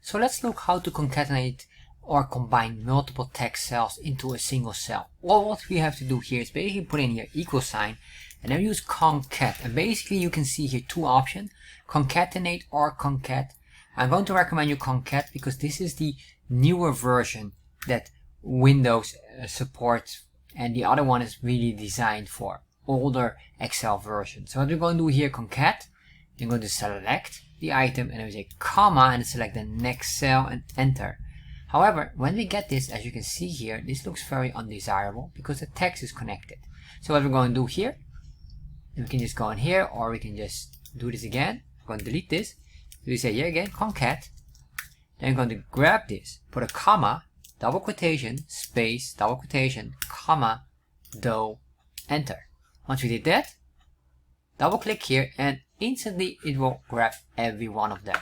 So let's look how to concatenate or combine multiple text cells into a single cell. Well, what we have to do here is basically put in here equal sign and then use concat. And basically you can see here two options, concatenate or concat. I'm going to recommend you concat because this is the newer version that Windows supports, and the other one is really designed for older Excel versions. So what we're going to do here, concat, you're going to select the item and then we say comma and select the next cell and enter. However, when we get this, as you can see here, this looks very undesirable because the text is connected. So what we're going to do here, we can just go in here, or we can just do this again. I'm going to delete this. We say here again, concat. Then I'm going to grab this, put a comma, double quotation, space, double quotation, comma, do, enter. Once we did that, double click here and instantly it will grab every one of them.